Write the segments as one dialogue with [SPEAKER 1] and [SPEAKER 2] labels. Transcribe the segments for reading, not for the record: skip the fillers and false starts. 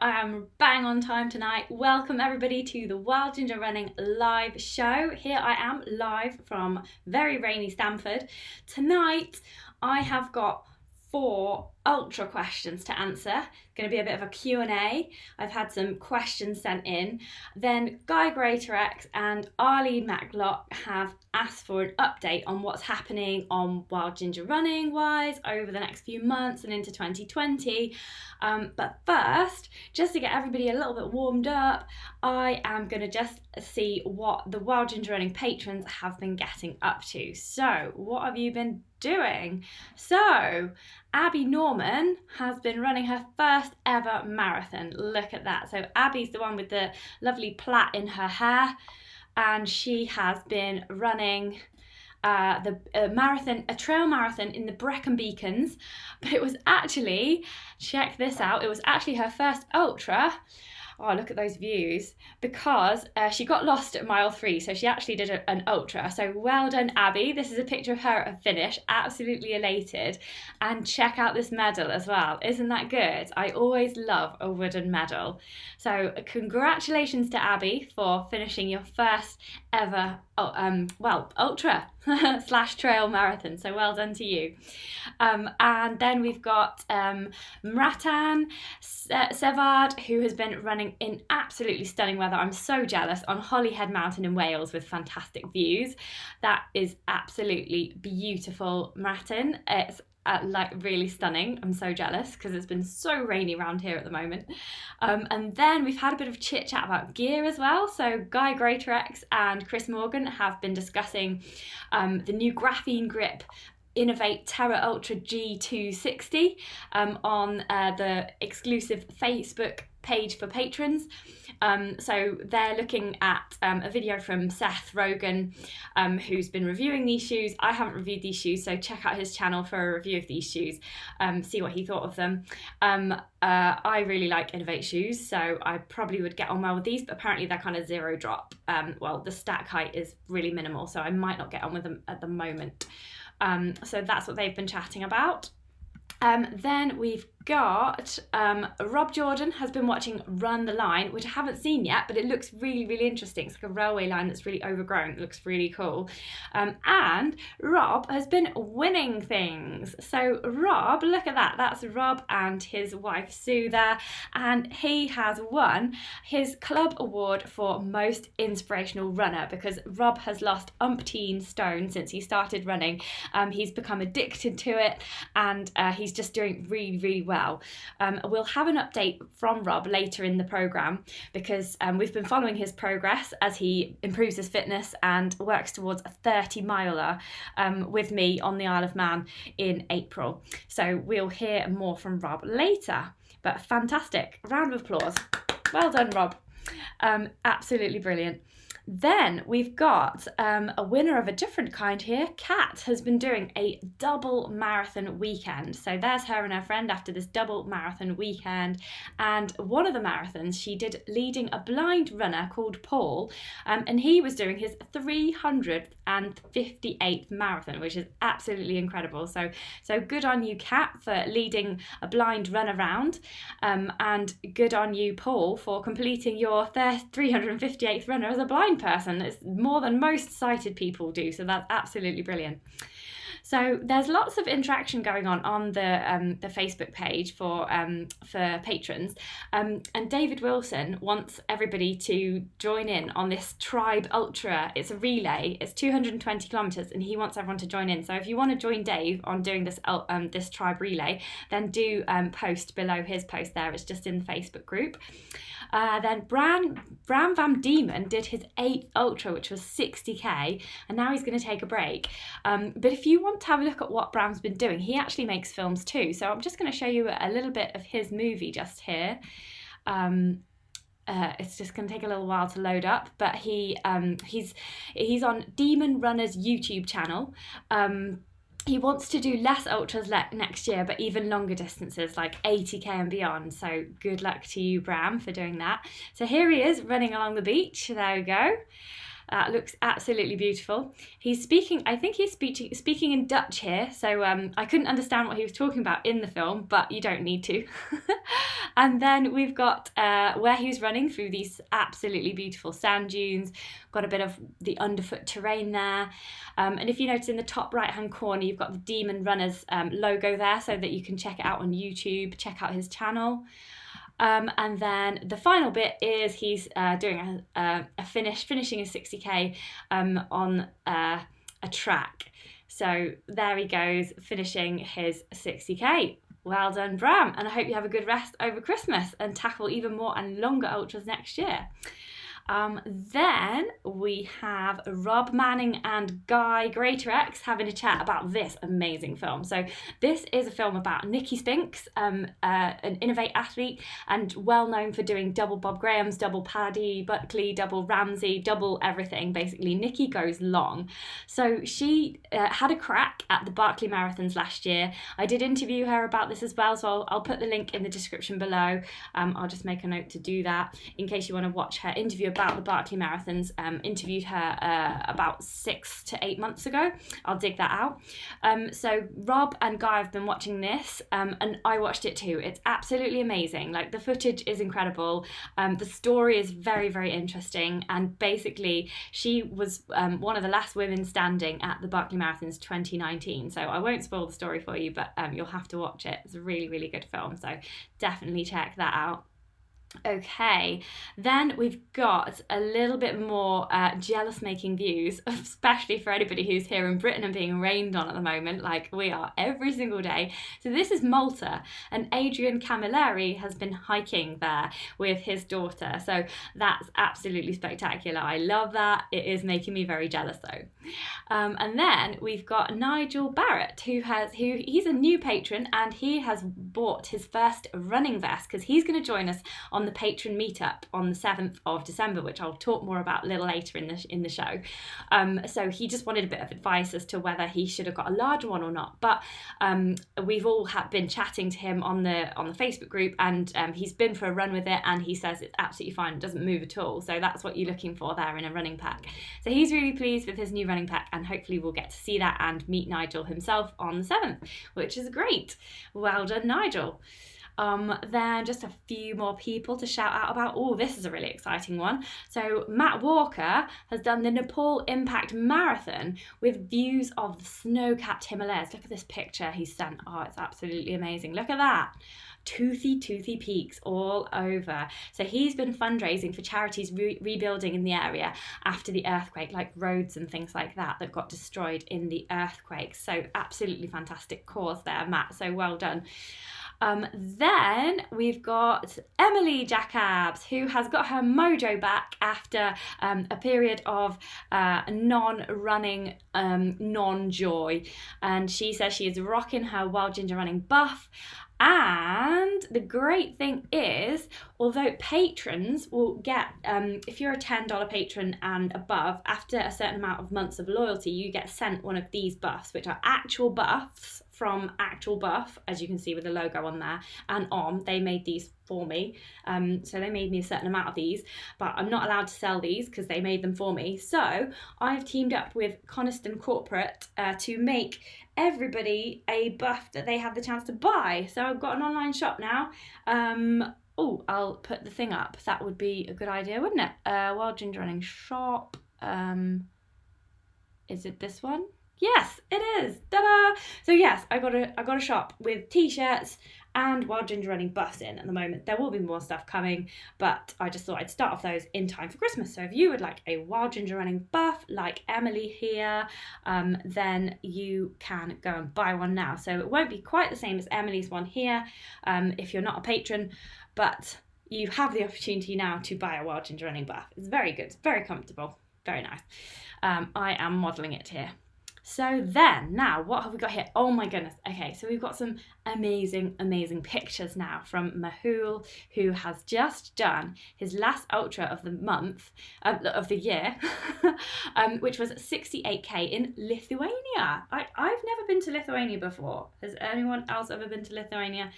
[SPEAKER 1] I am bang on time tonight. Welcome everybody to the Wild Ginger Running live show. Here I am live from very rainy Stamford. Tonight I have got 4 ultra questions to answer. Going to be a bit of a Q&A. I've had some questions sent in. Then Guy Greatorex and Arlene Matlock have asked for an update on what's happening on Wild Ginger Running wise over the next few months and into 2020. But first, just to get everybody a little bit warmed up, I am going to just see what the Wild Ginger Running patrons have been getting up to. So, what have you been doing? So, Abby Norman has been running her first ever marathon. Look at that. So Abby's the one with the lovely plait in her hair, and she has been running a trail marathon in the Brecon Beacons. But it was actually, check this out, it was actually her first ultra. Oh, look at those views, because she got lost at mile 3, so she actually did an ultra. So well done, Abby. This is a picture of her at a finish, absolutely elated. And check out this medal as well. Isn't that good? I always love a wooden medal. So congratulations to Abby for finishing your first ever ultra / trail marathon. So well done to you. And then we've got Ratin Sevage, who has been running in absolutely stunning weather. I'm so jealous, on Holyhead Mountain in Wales with fantastic views. That is absolutely beautiful, Ratin. It's like really stunning. I'm so jealous because it's been so rainy around here at the moment. And then we've had a bit of chit chat about gear as well. So Guy Greatorex and Chris Morgan have been discussing the new graphene grip Innovate Terra Ultra G260 on the exclusive Facebook page for patrons. So they're looking at a video from Seth Rogen, who's been reviewing these shoes. I haven't reviewed these shoes, so check out his channel for a review of these shoes, see what he thought of them. I really like Innovate shoes, so I probably would get on well with these, but apparently they're kind of zero drop. Well, the stack height is really minimal, so I might not get on with them at the moment. So that's what they've been chatting about. Then we've got Rob Jordan has been watching Run the Line, which I haven't seen yet, but it looks really, really interesting. It's like a railway line that's really overgrown. It looks really cool. And Rob has been winning things. So Rob, look at that. That's Rob and his wife Sue there. And he has won his club award for most inspirational runner, because Rob has lost umpteen stone since he started running. He's become addicted to it, and he's just doing really, really well. We'll have an update from Rob later in the programme, because we've been following his progress as he improves his fitness and works towards a 30-miler with me on the Isle of Man in April. So we'll hear more from Rob later. But fantastic. Round of applause. Well done, Rob. Absolutely brilliant. Then we've got a winner of a different kind here. Kat has been doing a double marathon weekend. So there's her and her friend after this double marathon weekend. And one of the marathons she did leading a blind runner called Paul. And he was doing his 358th marathon, which is absolutely incredible. So good on you, Kat, for leading a blind run around. And good on you, Paul, for completing your 358th runner as a blind person. It's more than most sighted people do, so that's absolutely brilliant. So there's lots of interaction going on the Facebook page for patrons, and David Wilson wants everybody to join in on this Tribe Ultra. It's a relay. It's 220 kilometers, and he wants everyone to join in. So if you want to join Dave on doing this this Tribe relay, then do post below his post there. It's just in the Facebook group. Then Bram Van Diemen did his 8th ultra, which was 60k, and now he's going to take a break. But if you want to have a look at what Bram's been doing, he actually makes films too. So I'm just going to show you a little bit of his movie just here. It's just going to take a little while to load up, but he's on Demon Runner's YouTube channel. He wants to do less ultras next year, but even longer distances like 80k and beyond. So good luck to you, Bram, for doing that. So here he is running along the beach. There we go. That looks absolutely beautiful. He's speaking, I think he's speaking in Dutch here, so I couldn't understand what he was talking about in the film, but you don't need to. And then we've got where he was running through these absolutely beautiful sand dunes, got a bit of the underfoot terrain there. And if you notice in the top right hand corner, you've got the Demon Runners logo there so that you can check it out on YouTube, check out his channel. And then the final bit is he's doing finishing a 60k on a track. So there he goes, finishing his 60k. Well done, Bram, and I hope you have a good rest over Christmas and tackle even more and longer ultras next year. Then we have Rob Manning and Guy Greatorex having a chat about this amazing film. So this is a film about Nikki Spinks, an Innovate athlete and well known for doing double Bob Graham's, double Paddy Buckley, double Ramsey, double everything. Basically, Nikki goes long. So she had a crack at the Barkley Marathons last year. I did interview her about this as well, so I'll put the link in the description below. I'll just make a note to do that in case you want to watch her interview about the Barkley Marathons. Interviewed her about 6 to 8 months ago. I'll dig that out. So Rob and Guy have been watching this and I watched it too. It's absolutely amazing. Like, the footage is incredible. The story is very, very interesting, and basically she was one of the last women standing at the Barkley Marathons 2019. So I won't spoil the story for you, but you'll have to watch it. It's a really, really good film, so definitely check that out. Okay, then we've got a little bit more jealous making views, especially for anybody who's here in Britain and being rained on at the moment, like we are every single day. So this is Malta, and Adrian Camilleri has been hiking there with his daughter. So that's absolutely spectacular. I love that. It is making me very jealous though. And then we've got Nigel Barrett, he's a new patron, and he has bought his first running vest because he's going to join us on the patron meetup on the 7th of December, which I'll talk more about a little later in the show. So he just wanted a bit of advice as to whether he should have got a larger one or not. But we've all been chatting to him on the Facebook group, and he's been for a run with it, and he says it's absolutely fine. It doesn't move at all. So that's what you're looking for there in a running pack. So he's really pleased with his new running pack, and hopefully we'll get to see that and meet Nigel himself on the 7th, which is great. Well done, Nigel. Then just a few more people to shout out about. Oh, this is a really exciting one. So Matt Walker has done the Nepal Impact Marathon with views of the snow-capped Himalayas. Look at this picture he sent. Oh, it's absolutely amazing. Look at that. Toothy peaks all over. So he's been fundraising for charities rebuilding in the area after the earthquake, like roads and things like that got destroyed in the earthquake. So absolutely fantastic cause there, Matt. So well done. Then we've got Emily Jacobs, who has got her mojo back after a period of non-running, non-joy. And she says she is rocking her Wild Ginger Running buff. And the great thing is, although patrons will get, if you're a $10 patron and above, after a certain amount of months of loyalty, you get sent one of these buffs, which are actual buffs from Actual Buff, as you can see with the logo on there, and they made these for me. So they made me a certain amount of these, but I'm not allowed to sell these because they made them for me. So I've teamed up with Coniston Corporate to make everybody a buff that they have the chance to buy. So I've got an online shop now. I'll put the thing up. That would be a good idea, wouldn't it? WildGingerRunning Shop. Is it this one? Yes, it is. Ta-da! So yes, I got a shop with t-shirts and Wild Ginger Running buffs in at the moment. There will be more stuff coming, but I just thought I'd start off those in time for Christmas. So if you would like a Wild Ginger Running buff like Emily here, then you can go and buy one now. So it won't be quite the same as Emily's one here if you're not a patron, but you have the opportunity now to buy a Wild Ginger Running buff. It's very good, it's very comfortable, very nice. I am modelling it here. So then, now, what have we got here? Oh my goodness. Okay, so we've got some amazing pictures now from Mehul, who has just done his last ultra of the month, of the year, which was 68k in Lithuania. I've never been to Lithuania before. Has anyone else ever been to Lithuania?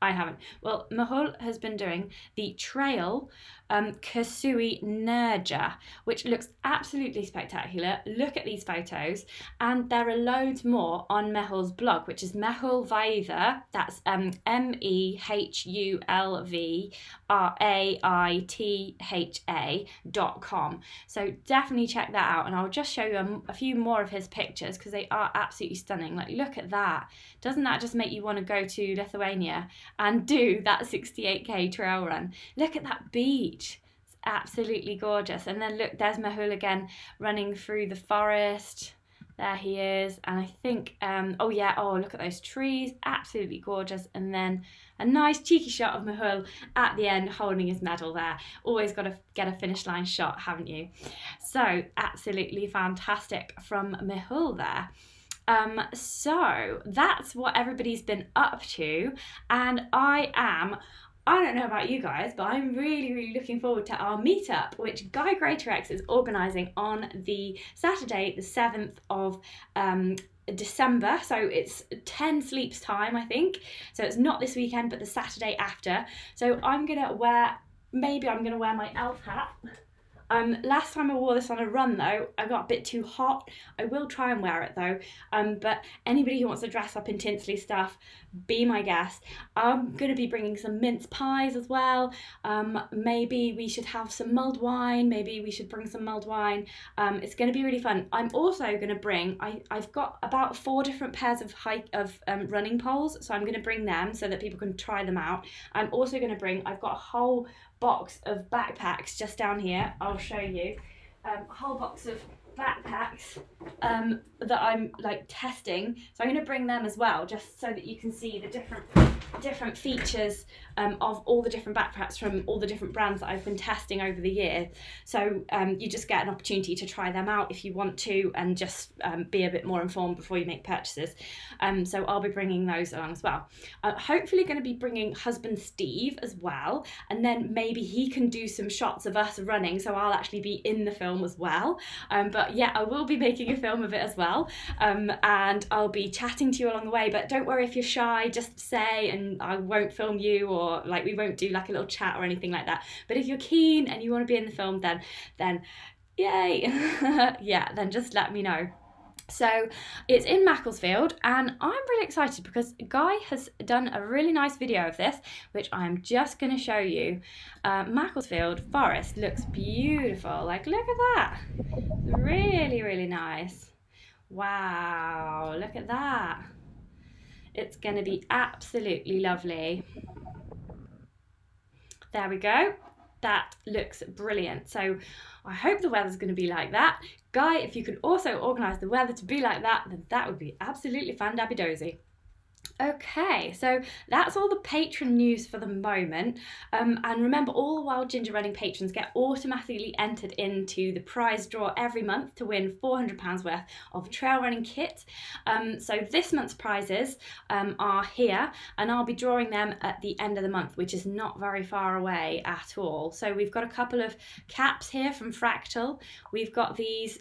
[SPEAKER 1] I haven't. Well, Mehul has been doing the trail Kasui Nerja, which looks absolutely spectacular. Look at these photos, and there are loads more on Mehul's blog, which is mehulvaitha. That's mehulvaitha.com. So definitely check that out, and I'll just show you a few more of his pictures because they are absolutely stunning. Like, look at that. Doesn't that just make you want to go to Lithuania and do that 68k trail run? Look at that beach. It's absolutely gorgeous. And then look, there's Mehul again running through the forest. There he is. And I think, oh yeah, oh, look at those trees. Absolutely gorgeous. And then a nice cheeky shot of Mehul at the end holding his medal there. Always got to get a finish line shot, haven't you? So absolutely fantastic from Mehul there. So that's what everybody's been up to. And I don't know about you guys, but I'm really looking forward to our meetup, which Guy Greatorex is organising on the Saturday, the 7th of December. So it's 10 sleeps time, I think. So it's not this weekend, but the Saturday after. So maybe I'm gonna wear my elf hat. Last time I wore this on a run though, I got a bit too hot. I will try and wear it though. But anybody who wants to dress up in tinsely stuff, be my guest. I'm going to be bringing some mince pies as well. Maybe we should have some mulled wine. Maybe we should bring some mulled wine. It's going to be really fun. I'm also going to bring, I've got about 4 different pairs of running poles. So I'm going to bring them so that people can try them out. I'm also going to bring, I've got a whole box of backpacks just down here. I'll show you a whole box of backpacks that I'm like testing, so I'm going to bring them as well just so that you can see the different features of all the different backpacks from all the different brands that I've been testing over the year. So you just get an opportunity to try them out if you want to, and just be a bit more informed before you make purchases. So I'll be bringing those along as well. Hopefully going to be bringing husband Steve as well, and then maybe he can do some shots of us running, so I'll actually be in the film as well. But yeah, I will be making a film of it as well, and I'll be chatting to you along the way. But don't worry if you're shy, just say, and I won't film you, or like we won't do like a little chat or anything like that. But if you're keen and you want to be in the film, then yay. Yeah, then just let me know. So it's in Macclesfield, and I'm really excited because Guy has done a really nice video of this, which I'm just going to show you. Macclesfield Forest looks beautiful. Like, look at that. Really nice. Wow, look at that. It's going to be absolutely lovely. There we go. That looks brilliant. So I hope the weather's going to be like that. Guy, if you could also organise the weather to be like that, then that would be absolutely fan-dabby-dozy. Okay, so that's all the patron news for the moment. And remember, all the Wild Ginger Running patrons get automatically entered into the prize draw every month to win £400 worth of trail running kit. So this month's prizes are here, and I'll be drawing them at the end of the month, which is not very far away at all. So we've got a couple of caps here from Fractal. We've got these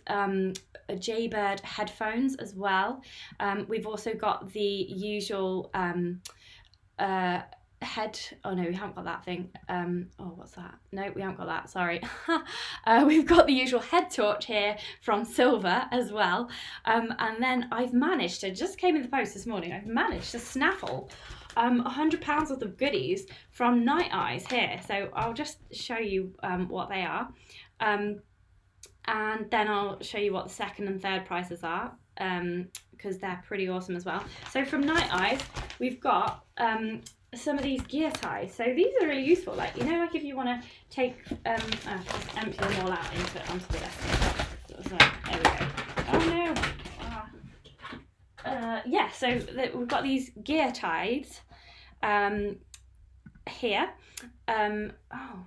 [SPEAKER 1] Jaybird headphones as well. We've also got the usual head, oh no, we haven't got that thing. Oh, what's that? No, we haven't got that, sorry. We've got the usual head torch here from Silver as well. And then I've managed to, just came in the post this morning, I've managed to snaffle £100 worth of goodies from Night Eyes here. So I'll just show you what they are. And then I'll show you what the second and third prices are, because they're pretty awesome as well. So from Night Eyes, we've got some of these gear ties. So these are really useful. Like, you know, like if you want to take, just empty them all out onto the desk. So there we go. Oh no. Yeah, so we've got these gear ties here. Oh,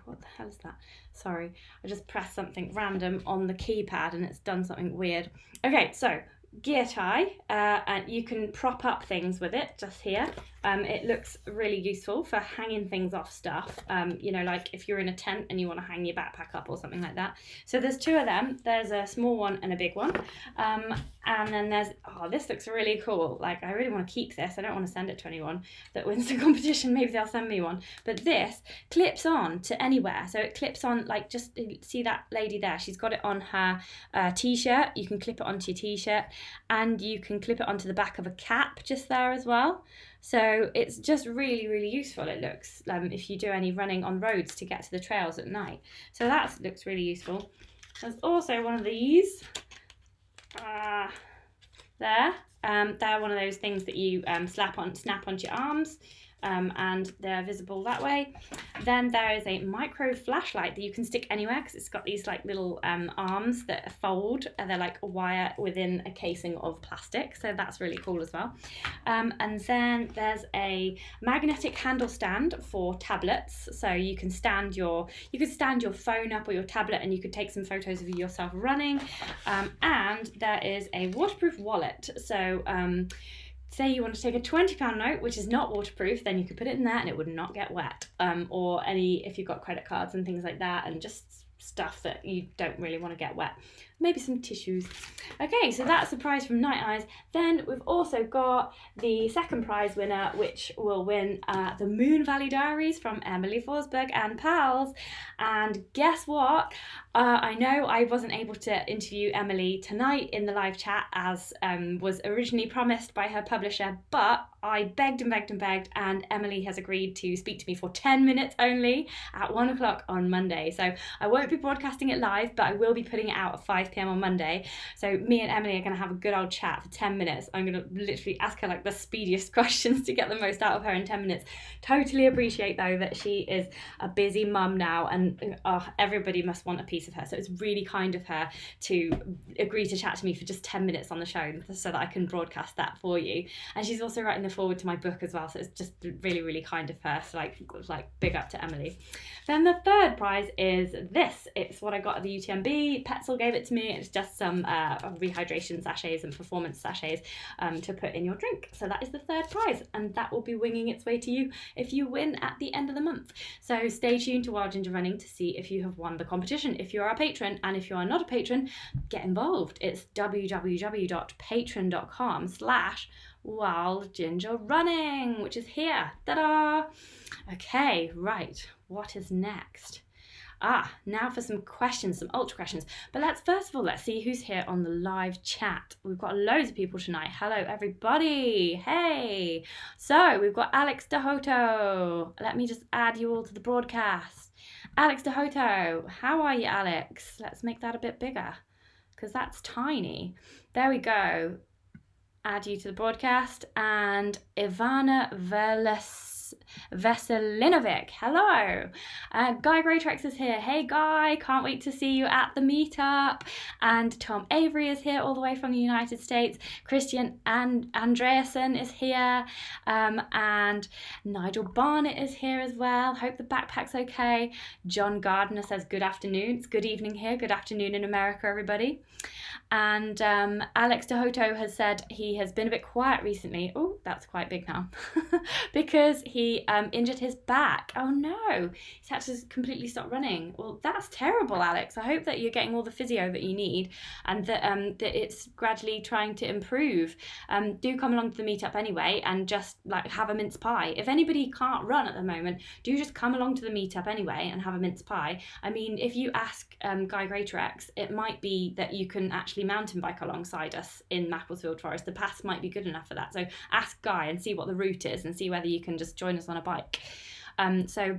[SPEAKER 1] what the hell is that? Sorry, I just pressed something random on the keypad and it's done something weird. Okay, so gear tie, and you can prop up things with it just here. It looks really useful for hanging things off stuff, like if you're in a tent and you want to hang your backpack up or something like that. So there's two of them. There's a small one and a big one, and then there's, this looks really cool. Like, I really want to keep this. I don't want to send it to anyone that wins the competition. Maybe they'll send me one. But this clips on to anywhere. So it clips on, like, just see that lady there. She's got it on her t-shirt. You can clip it onto your t-shirt, and you can clip it onto the back of a cap just there as well. So it's just really, really useful. It looks, if you do any running on roads to get to the trails at night. So that looks really useful. There's also one of these there. They're one of those things that you snap onto your arms. And they're visible that way. Then there is a micro flashlight that you can stick anywhere, because it's got these like little arms that fold, and they're like a wire within a casing of plastic, so that's really cool as well. And then there's a magnetic handle stand for tablets, so you can stand your phone up or your tablet, and you could take some photos of yourself running. And there is a waterproof wallet, so say you want to take a £20 note, which is not waterproof, then you could put it in there and it would not get wet. Or if you've got credit cards and things like that, and just stuff that you don't really want to get wet. Maybe some tissues. Okay, so that's the prize from Night Eyes. Then we've also got the second prize winner, which will win the Moon Valley Diaries from Emily Forsberg and pals. And guess what? I know I wasn't able to interview Emily tonight in the live chat as was originally promised by her publisher, but I begged and begged and begged, and Emily has agreed to speak to me for 10 minutes only at 1 o'clock on Monday. So I won't be broadcasting it live, but I will be putting it out at 5 p.m. on Monday. So me and Emily are going to have a good old chat for 10 minutes. I'm going to literally ask her like the speediest questions to get the most out of her in 10 minutes. Totally appreciate though that she is a busy mum now, and everybody must want a piece of her. So it's really kind of her to agree to chat to me for just 10 minutes on the show so that I can broadcast that for you. And she's also writing the forward to my book as well, so it's just really, really kind of her. So like big up to Emily. Then the third prize is this. It's what I got at the UTMB. Petzl gave it to me. It's just some rehydration sachets and performance sachets to put in your drink. So that is the third prize, and that will be winging its way to you if you win at the end of the month. So stay tuned to Wild Ginger Running to see if you have won the competition, if you are a patron, and if you are not a patron, get involved. It's www.patreon.com/WildGingerRunning, which is here. Ta-da! Okay, right. What is next? Now for some questions, some ultra questions. But let's see who's here on the live chat. We've got loads of people tonight. Hello, everybody. Hey. So we've got Alex Dehoto. Let me just add you all to the broadcast. Alex Dehoto. How are you, Alex? Let's make that a bit bigger, because that's tiny. There we go. Add you to the broadcast. And Ivana Veselinovic, hello. Guy Greytrex is here. Hey Guy, can't wait to see you at the meetup. And Tom Avery is here all the way from the United States. Christian and Andreasen is here. And Nigel Barnett is here as well. Hope the backpack's okay. John Gardner says good afternoon. It's good evening here. Good afternoon in America, everybody. And Alex Dehoto has said he has been a bit quiet recently. Oh, that's quite big now. Because he injured his back. Oh no, he's had to completely stop running. Well, that's terrible, Alex. I hope that you're getting all the physio that you need, and that it's gradually trying to improve. Do come along to the meetup anyway, and just like have a mince pie. If anybody can't run at the moment, do just come along to the meetup anyway and have a mince pie. I mean, if you ask Guy Greytrex, it might be that you can actually mountain bike alongside us in Macclesfield Forest. The paths might be good enough for that. So ask Guy and see what the route is, and see whether you can just join us on a bike. So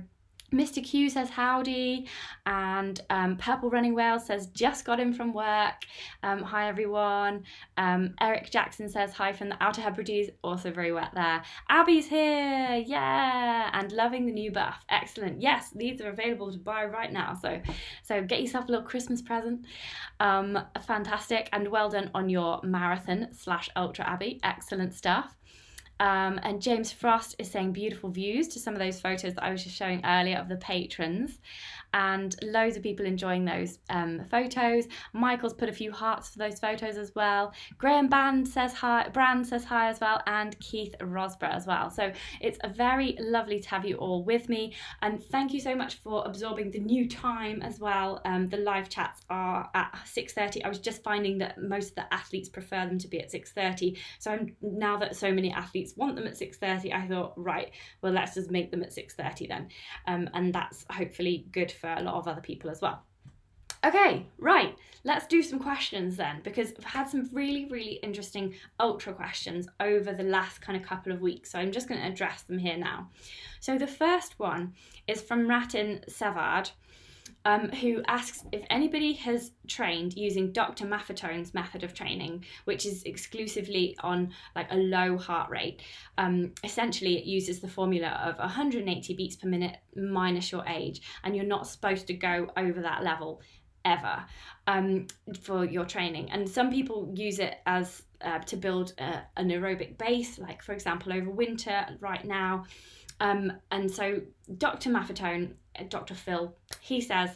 [SPEAKER 1] Mr. Q says howdy, and Purple Running Whale says just got in from work. Hi everyone. Eric Jackson says hi from the Outer Hebrides, also very wet there. Abby's here, yeah, and loving the new buff. Excellent. Yes, these are available to buy right now, so get yourself a little Christmas present. Fantastic, and well done on your marathon/ultra, Abby. Excellent stuff. And James Frost is saying beautiful views to some of those photos that I was just showing earlier of the patrons. And loads of people enjoying those photos. Michael's put a few hearts for those photos as well. Graham Brand says hi as well, and Keith Rosborough as well. So it's a very lovely to have you all with me, and thank you so much for absorbing the new time as well. The live chats are at 6:30. I was just finding that most of the athletes prefer them to be at 6:30. So now that so many athletes want them at 6:30, I thought, right, well, let's just make them at 6:30 then, and that's hopefully good for a lot of other people as well. Okay, right, let's do some questions then, because I've had some really, really interesting ultra questions over the last kind of couple of weeks, so I'm just going to address them here now. So the first one is from Ratin Sevage, who asks if anybody has trained using Dr Maffetone's method of training, which is exclusively on like a low heart rate. Essentially, it uses the formula of 180 beats per minute minus your age, and you're not supposed to go over that level ever for your training. And some people use it as to build an aerobic base, like for example over winter right now. And so Dr Maffetone, Dr Phil, he says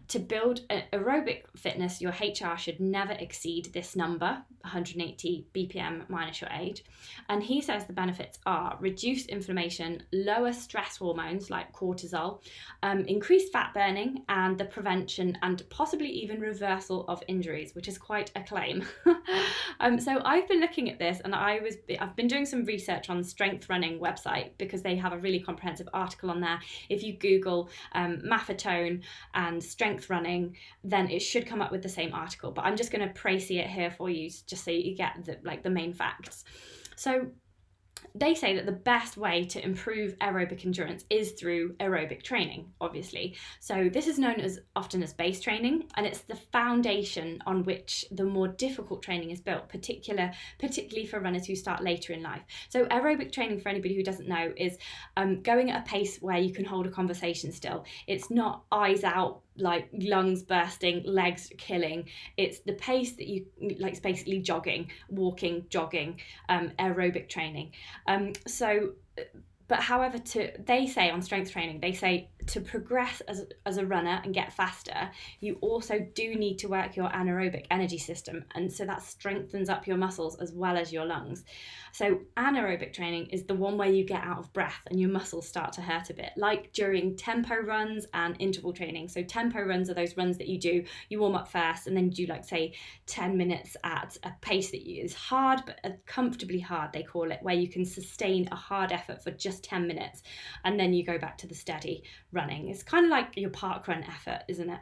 [SPEAKER 1] to build aerobic fitness, your HR should never exceed this number, 180 BPM minus your age. And he says the benefits are reduced inflammation, lower stress hormones like cortisol, increased fat burning, and the prevention and possibly even reversal of injuries, which is quite a claim. So I've been looking at this, and I've been doing some research on the Strength Running website, because they have a really comprehensive article on there. If you Google Maffetone and Strength Running, then it should come up with the same article, but I'm just going to précis it here for you just so you get the main facts. So they say that the best way to improve aerobic endurance is through aerobic training, obviously. So this is known as often as base training, and it's the foundation on which the more difficult training is built, particularly for runners who start later in life. So aerobic training, for anybody who doesn't know, is going at a pace where you can hold a conversation still. It's not eyes out, like lungs bursting, legs killing. It's the pace that you like, it's basically jogging, walking, jogging, aerobic training. But however, they say on strength training, they say to progress as a runner and get faster, you also do need to work your anaerobic energy system, and so that strengthens up your muscles as well as your lungs. So anaerobic training is the one where you get out of breath and your muscles start to hurt a bit, like during tempo runs and interval training. So tempo runs are those runs that you warm up first, and then you do like say 10 minutes at a pace that is hard, but comfortably hard, they call it, where you can sustain a hard effort for just 10 minutes, and then you go back to the steady running. It's kind of like your park run effort, isn't it?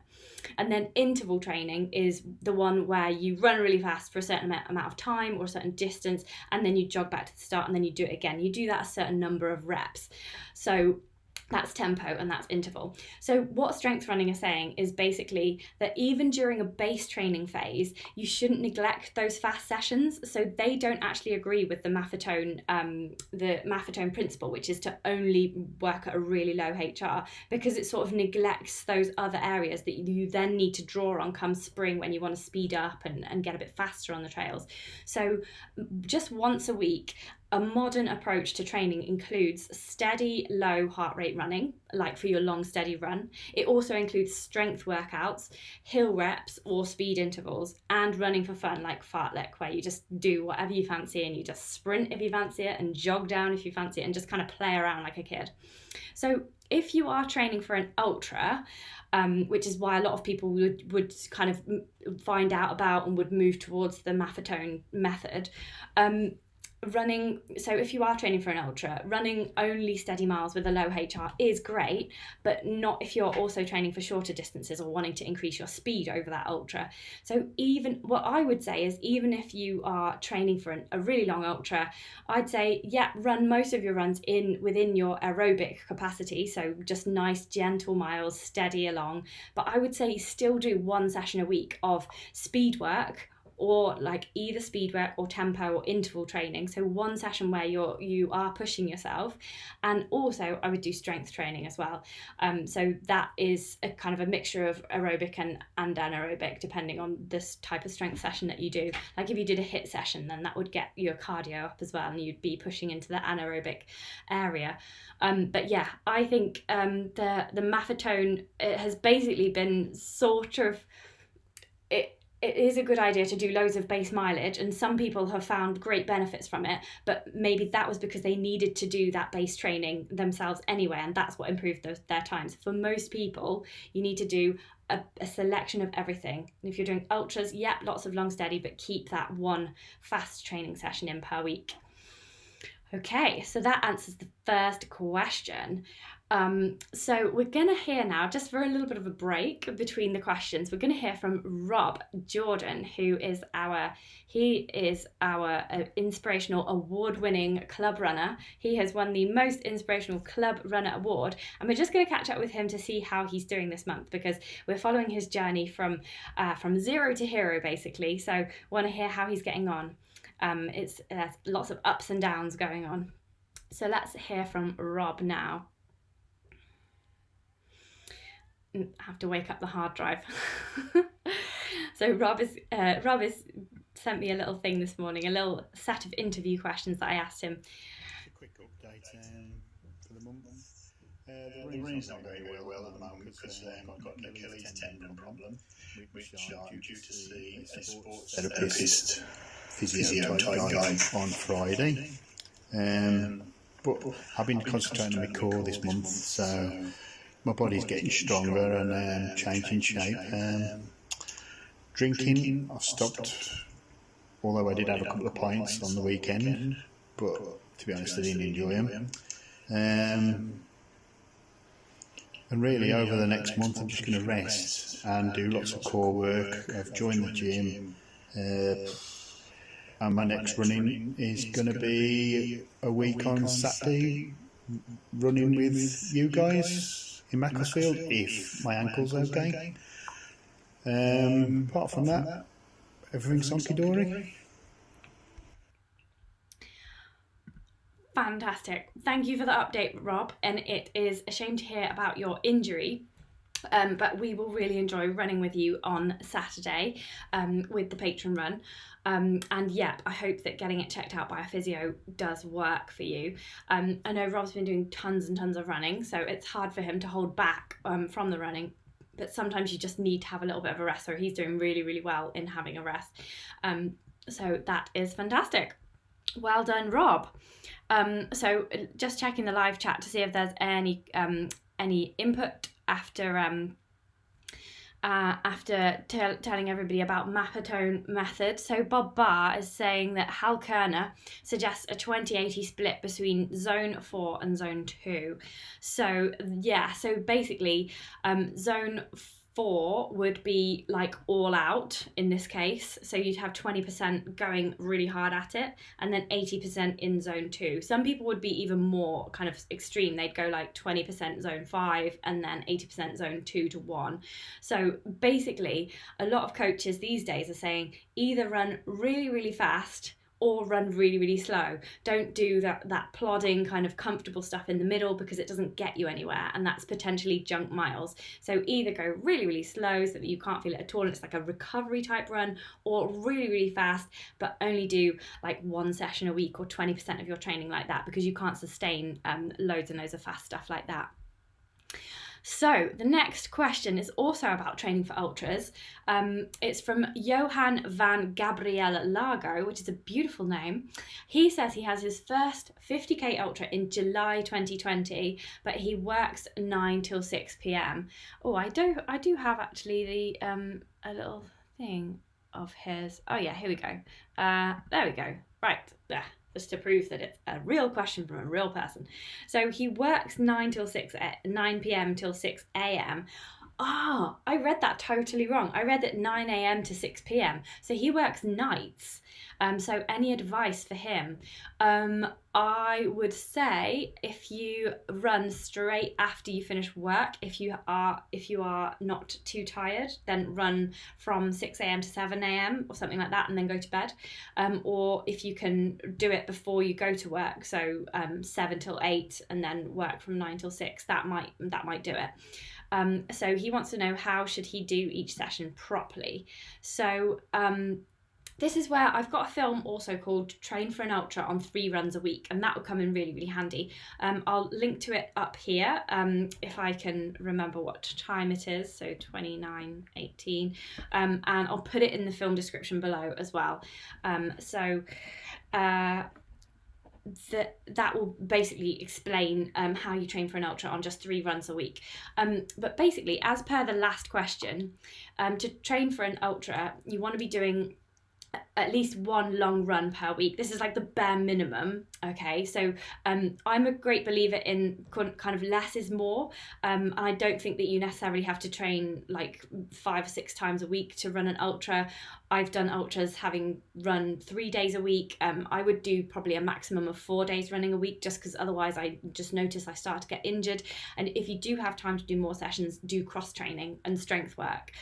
[SPEAKER 1] And then interval training is the one where you run really fast for a certain amount of time or a certain distance, and then you jog back to the start, and then you do it again. You do that a certain number of reps. So that's tempo and that's interval. So what strength running is saying is basically that even during a base training phase, you shouldn't neglect those fast sessions. So they don't actually agree with the Maffetone principle, which is to only work at a really low HR, because it sort of neglects those other areas that you then need to draw on come spring when you want to speed up and get a bit faster on the trails. So just once a week, a modern approach to training includes steady, low heart rate running, like for your long, steady run. It also includes strength workouts, hill reps or speed intervals, and running for fun, like fartlek, where you just do whatever you fancy and you just sprint if you fancy it and jog down if you fancy it and just kind of play around like a kid. So if you are training for an ultra, which is why a lot of people would kind of find out about and would move towards the Maffetone method, so if you are training for an ultra, running only steady miles with a low HR is great, but not if you're also training for shorter distances or wanting to increase your speed over that ultra. So even what I would say is, even if you are training for a really long ultra, I'd say, yeah, run most of your runs within your aerobic capacity, so just nice gentle miles, steady along. But I would say still do one session a week of speed work or like either speed work or tempo or interval training. So one session where you are pushing yourself, and also I would do strength training as well. So that is a kind of a mixture of aerobic and anaerobic, depending on this type of strength session that you do. Like if you did a HIIT session, then that would get your cardio up as well, and you'd be pushing into the anaerobic area. But yeah, I think the Maffetone, it has basically been sort of, it is a good idea to do loads of base mileage, and some people have found great benefits from it, but maybe that was because they needed to do that base training themselves anyway, and that's what improved their times. For most people, you need to do a selection of everything. And if you're doing ultras, yep, lots of long steady, but keep that one fast training session in per week. Okay, so that answers the first question. So we're going to hear now, just for a little bit of a break between the questions, we're going to hear from Rob Jordan, who is our inspirational award-winning club runner. He has won the most inspirational club runner award, and we're just going to catch up with him to see how he's doing this month, because we're following his journey from zero to hero, basically. So want to hear how he's getting on. It's lots of ups and downs going on. So let's hear from Rob now. I have to wake up the hard drive. So Rob is sent me a little thing this morning, a little set of interview questions that I asked him.
[SPEAKER 2] A quick update for the month. The running's not going very well at the moment because I've got an Achilles tendon problem, which I'm due to see a sports therapist, physio type guy on Friday. But I've been concentrating on my core this month, so my body's getting stronger and changing shape. Drinking, I've stopped, although I did have a couple of pints on the weekend, but to be honest, I didn't enjoy them. And really, over the next month, I'm just going to rest and do lots of core work. I've joined the gym, and my next running is going to be a week on Saturday, running with you guys in Macclesfield, if my ankle's okay. Apart from that, everything's honky-dory.
[SPEAKER 1] Fantastic. Thank you for the update, Rob. And it is a shame to hear about your injury. But we will really enjoy running with you on Saturday with the patron run. And yeah, I hope that getting it checked out by a physio does work for you. I know Rob's been doing tons and tons of running, so it's hard for him to hold back from the running. But sometimes you just need to have a little bit of a rest, so he's doing really, really well in having a rest. So that is fantastic. Well done, Rob. So just checking the live chat to see if there's any input after telling everybody about Maffetone method. So Bob Barr is saying that Hal Kerner suggests a 20-80 split between zone 4 and zone 2. So yeah, so basically zone 4 would be like all out in this case. So you'd have 20% going really hard at it, and then 80% in zone 2. Some people would be even more kind of extreme. They'd go like 20% zone 5 and then 80% zone 2 to 1. So basically, a lot of coaches these days are saying either run really, really fast or run really, really slow. Don't do that plodding kind of comfortable stuff in the middle, because it doesn't get you anywhere, and that's potentially junk miles. So either go really, really slow so that you can't feel it at all and it's like a recovery type run, or really, really fast but only do like one session a week or 20% of your training like that, because you can't sustain loads and loads of fast stuff like that. So the next question is also about training for ultras. It's from Johann Van Gabrielle Largo, which is a beautiful name. He says he has his first 50k ultra in July 2020, but he works 9 till 6 p.m. Oh, I do have actually the a little thing of his. Oh yeah, here we go. There we go. Right there. Just to prove that it's a real question from a real person. So he works 9 p.m. till 6 a.m. I read that totally wrong. I read that 9 a.m. to 6 p.m. So he works nights. So any advice for him? I would say if you run straight after you finish work, if you are not too tired, then run from 6 a.m. to 7 a.m. or something like that, and then go to bed. Or if you can do it before you go to work, so 7 till 8, and then work from 9 till 6, that might do it. So he wants to know, how should he do each session properly? So this is where I've got a film also called Train for an Ultra on 3 runs a week, and that will come in really, really handy. I'll link to it up here if I can remember what time it is, so 29:18, and I'll put it in the film description below as well. That will basically explain how you train for an ultra on just 3 runs a week. But basically, as per the last question, to train for an ultra, you want to be doing at least 1 long run per week. This is like the bare minimum. Okay, so I'm a great believer in kind of less is more. And I don't think that you necessarily have to train like 5 or 6 times a week to run an ultra. I've done ultras having run 3 days a week. I would do probably a maximum of 4 days running a week, just because otherwise I just notice I start to get injured. And if you do have time to do more sessions, do cross training and strength work.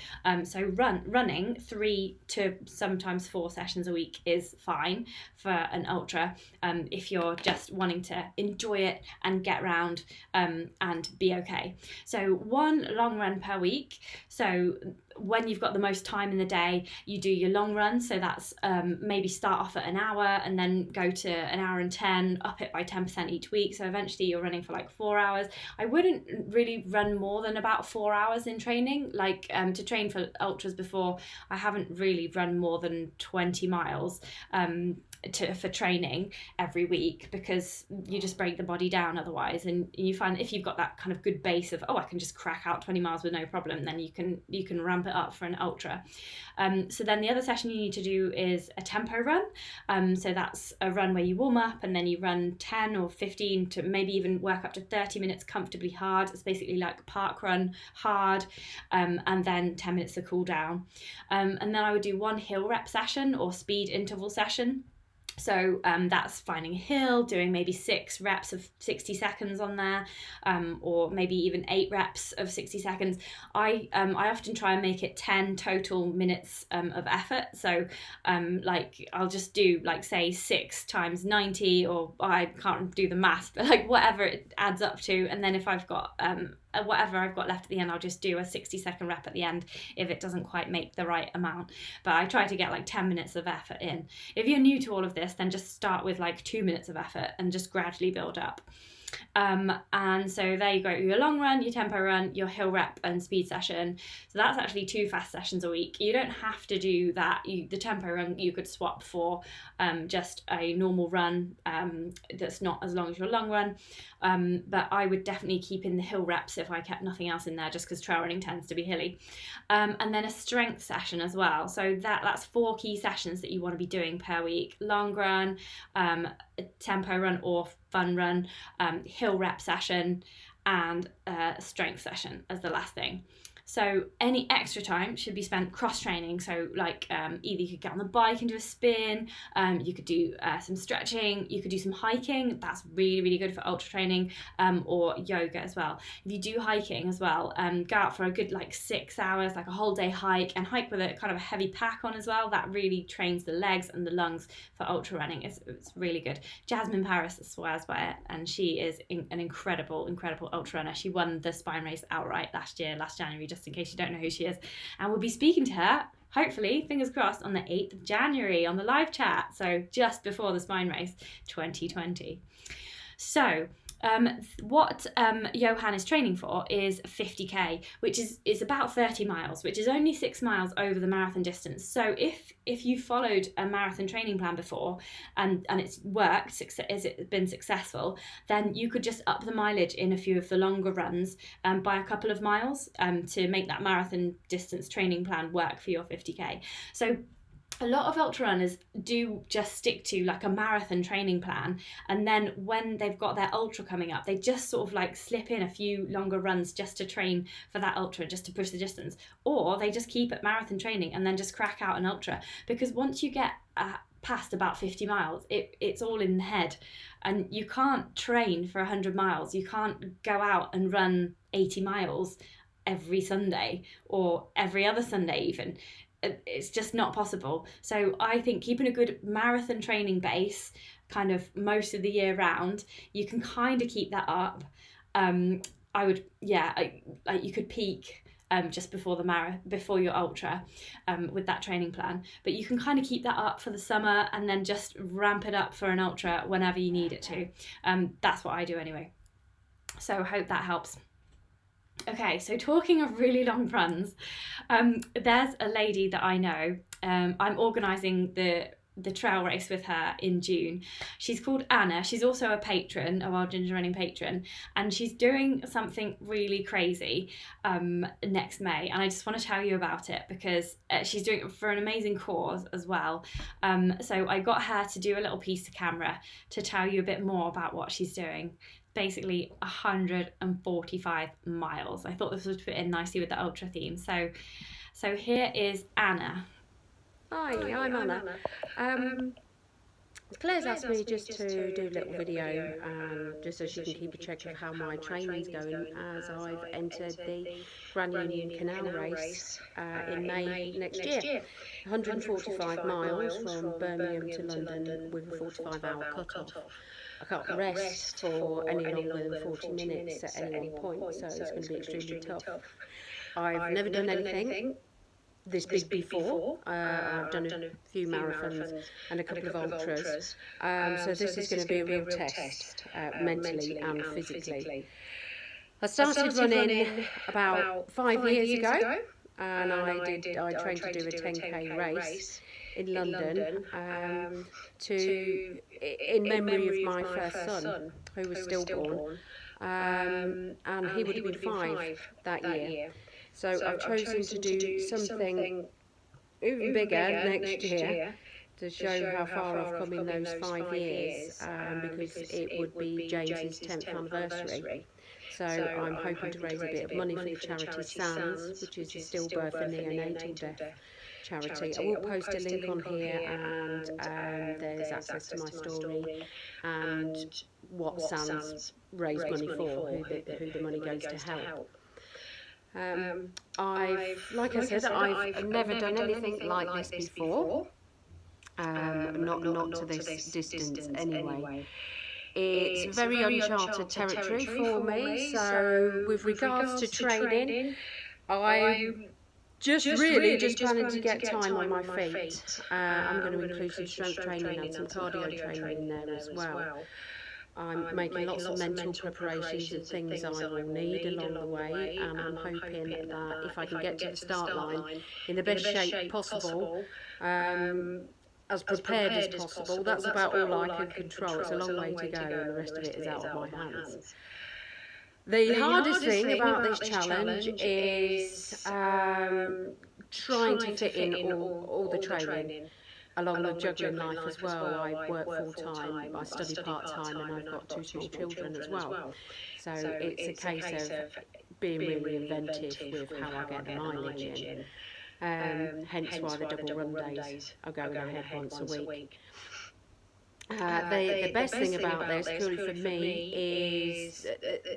[SPEAKER 1] So running 3 to sometimes 4 sessions a week is fine for an ultra, if you're just wanting to enjoy it and get around and be okay. So 1 long run per week. So when you've got the most time in the day, you do your long run. So that's maybe start off at an hour and then go to an hour and 10, up it by 10% each week. So eventually you're running for like 4 hours. I wouldn't really run more than about 4 hours in training. Like to train for ultras before, I haven't really run more than 20 miles for training every week, because you just break the body down otherwise. And you find if you've got that kind of good base of, I can just crack out 20 miles with no problem, then you can ramp it up for an ultra. So then the other session you need to do is a tempo run. So that's a run where you warm up and then you run 10 or 15 to maybe even work up to 30 minutes comfortably hard. It's basically like park run hard, and then 10 minutes to cool down. And then I would do 1 hill rep session or speed interval session. So that's finding a hill, doing maybe 6 reps of 60 seconds on there, or maybe even 8 reps of 60 seconds. I often try and make it 10 total minutes of effort. So like I'll just do like say 6 times 90, or I can't do the math, but like whatever it adds up to. And then if I've got whatever I've got left at the end, I'll just do a 60-second rep at the end if it doesn't quite make the right amount. But I try to get like 10 minutes of effort in. If you're new to all of this, then just start with like 2 minutes of effort and just gradually build up. And so there you go, your long run, your tempo run, your hill rep and speed session. So that's actually 2 fast sessions a week. You don't have to do that. The tempo run you could swap for just a normal run that's not as long as your long run. But I would definitely keep in the hill reps if I kept nothing else in there, just because trail running tends to be hilly. And then a strength session as well. So that's 4 key sessions that you want to be doing per week: long run, a tempo run or fun run, hill rep session, and a strength session as the last thing. So any extra time should be spent cross training. So like either you could get on the bike and do a spin, you could do some stretching, you could do some hiking. That's really, really good for ultra training, or yoga as well. If you do hiking as well, go out for a good like 6 hours, like a whole day hike, and hike with a kind of a heavy pack on as well. That really trains the legs and the lungs for ultra running. It's really good. Jasmine Paris swears by it, and she is an incredible ultra runner. She won the spine race outright last January, just in case you don't know who she is. And we'll be speaking to her, hopefully, fingers crossed, on the 8th of January on the live chat, so just before the spine race 2020. So what Johann is training for is 50k, which is about 30 miles, which is only 6 miles over the marathon distance. So if you followed a marathon training plan before and it's worked, has it been successful, then you could just up the mileage in a few of the longer runs by a couple of miles to make that marathon distance training plan work for your 50k. So a lot of ultra runners do just stick to like a marathon training plan, and then when they've got their ultra coming up, they just sort of like slip in a few longer runs just to train for that ultra, just to push the distance, or they just keep at marathon training and then just crack out an ultra. Because once you get past about 50 miles, it's all in the head, and you can't train for 100 miles. You can't go out and run 80 miles every Sunday or every other Sunday even. It's just not possible. So I think keeping a good marathon training base kind of most of the year round, you can kind of keep that up. I would, you could peak just before before your ultra with that training plan, but you can kind of keep that up for the summer and then just ramp it up for an ultra whenever you need it to. That's what I do anyway. So I hope that helps. Okay, so talking of really long runs, there's a lady that I know. I'm organising the trail race with her in June. She's called Anna. She's also a patron, a Wild Ginger Running patron, and she's doing something really crazy next May. And I just want to tell you about it because she's doing it for an amazing cause as well. So I got her to do a little piece to camera to tell you a bit more about what she's doing. Basically 145 miles. I thought this would fit in nicely with the ultra theme. So here is Anna.
[SPEAKER 3] Hi, I'm Anna. Claire's asked me just to do a little video, just so she can keep a check of how my training's going, as I've entered the Grand Union Canal race in May next year. 145 miles from Birmingham to London with a 45-hour cut-off. I can't rest for any longer than 40 minutes at any one point, so it's going to be extremely tough. I've never done anything this big before. I've done a few marathons and a couple of ultras, so this is going to be a real test, mentally and physically. I started running about 5 years ago, and I trained to do a 10k race in London in memory of my first son, who was stillborn, and he would have been 5 that year. So I've chosen to do something even bigger next year to show how far I've come in those 5 years, because it would be James's 10th anniversary. So I'm hoping to raise a bit of money for the charity SANS, which is the Stillbirth and Neonatal Death charity. I will post a link on here, and there's access to my story and what SANS raise money for, who the money goes to help. Like I said, I've never done anything like this before, not to this distance anyway. It's very uncharted territory for me, so with regards to training, I'm just planning to get time on my feet. I'm going to include some strength training and some cardio training in there as well. I'm making lots of mental preparations and things I will need along the way, and I'm hoping that if I can get to the start line in the best shape possible, as prepared as possible. That's about all I can control. It's a long way to go, and the rest of it is out of my hands. The hardest thing about this challenge is trying to fit in all the training, along with juggling life as well. I work full-time, I study part-time, and I've got 2 small children as well. So it's a case of being really inventive with how I get the mileage in. Hence why the double run days are going ahead once a week. The best thing about this, purely for me, is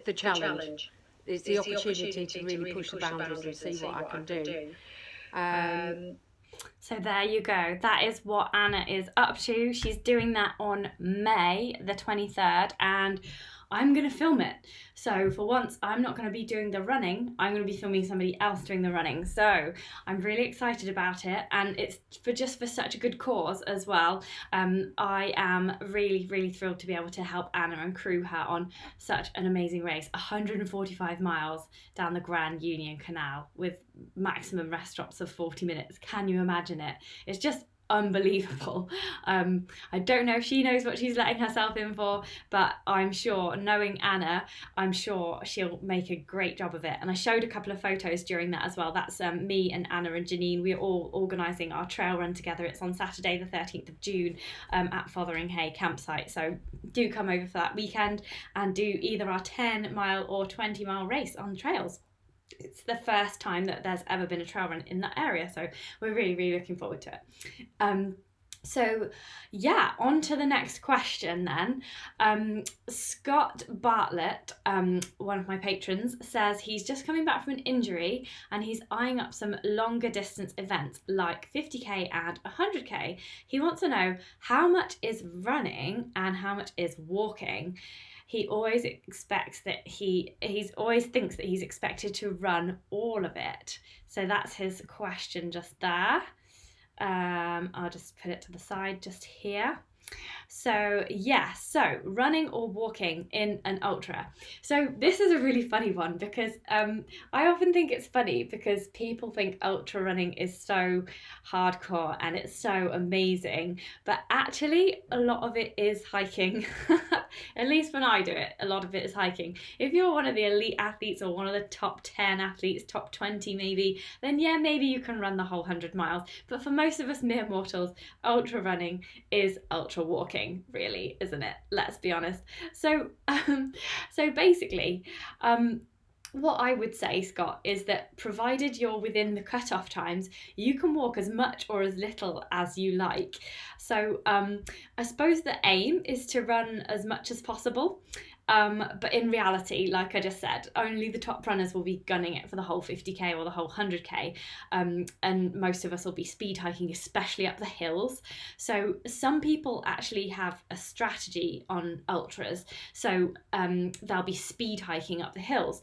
[SPEAKER 3] the challenge. It's the opportunity to really push the boundaries and see what I can do.
[SPEAKER 1] So there you go. That is what Anna is up to. She's doing that on May the 23rd, and I'm going to film it. So for once, I'm not going to be doing the running. I'm going to be filming somebody else doing the running. So I'm really excited about it, and it's for such a good cause as well. I am really, really thrilled to be able to help Anna and crew her on such an amazing race. 145 miles down the Grand Union Canal with maximum rest stops of 40 minutes. Can you imagine it? It's just unbelievable. I don't know if she knows what she's letting herself in for, but I'm sure, knowing Anna, I'm sure she'll make a great job of it. And I showed a couple of photos during that as well. That's me and Anna and Janine. We're all organising our trail run together. It's on Saturday the 13th of June at Fotheringhay campsite. So do come over for that weekend and do either our 10-mile or 20-mile race on the trails. It's the first time that there's ever been a trail run in that area, so we're really, really looking forward to it. So yeah, on to the next question then. Scott Bartlett, one of my patrons, says he's just coming back from an injury and he's eyeing up some longer distance events like 50k and 100k. He wants to know how much is running and how much is walking. He always expects that he's always thinks that he's expected to run all of it. So that's his question just there. I'll just put it to the side just here. So yeah, so running or walking in an ultra. So this is a really funny one because I often think it's funny because people think ultra running is so hardcore and it's so amazing, but actually a lot of it is hiking. At least when I do it, a lot of it is hiking. If you're one of the elite athletes or one of the top 10 athletes, top 20 maybe, then yeah, maybe you can run the whole 100 miles. But for most of us mere mortals, ultra running is ultra walking, really, isn't it? Let's be honest. So basically, what I would say, Scott, is that provided you're within the cut-off times, you can walk as much or as little as you like. So I suppose the aim is to run as much as possible. But in reality, like I just said, only the top runners will be gunning it for the whole 50k or the whole 100k, and most of us will be speed hiking, especially up the hills. So some people actually have a strategy on ultras, so they'll be speed hiking up the hills.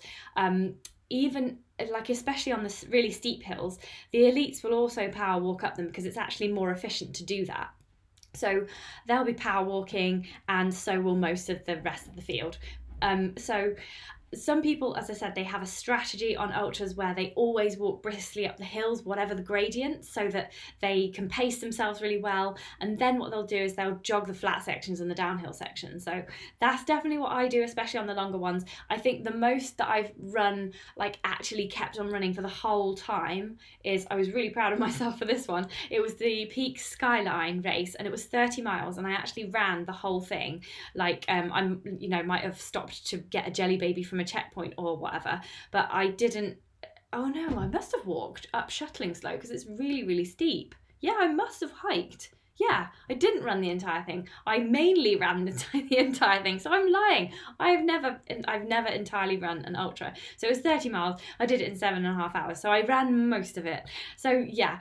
[SPEAKER 1] Even like especially on the really steep hills, the elites will also power walk up them because it's actually more efficient to do that. So they'll be power walking, and so will most of the rest of the field. So some people, as I said, they have a strategy on ultras where they always walk briskly up the hills, whatever the gradient, so that they can pace themselves really well. And then what they'll do is they'll jog the flat sections and the downhill sections. So that's definitely what I do, especially on the longer ones. I think the most that I've run, like actually kept on running for the whole time, is, I was really proud of myself for this one. It was the Peak Skyline race, and it was 30 miles, and I actually ran the whole thing. Like might have stopped to get a jelly baby from a checkpoint or whatever, but I didn't. Oh no, I must have walked up Shuttling Slow because it's really, really steep. Yeah, I must have hiked. Yeah, I didn't run the entire thing. I mainly ran the entire thing, so I'm lying. I've never entirely run an ultra. So it was 30 miles. I did it in 7.5 hours, so I ran most of it. So yeah,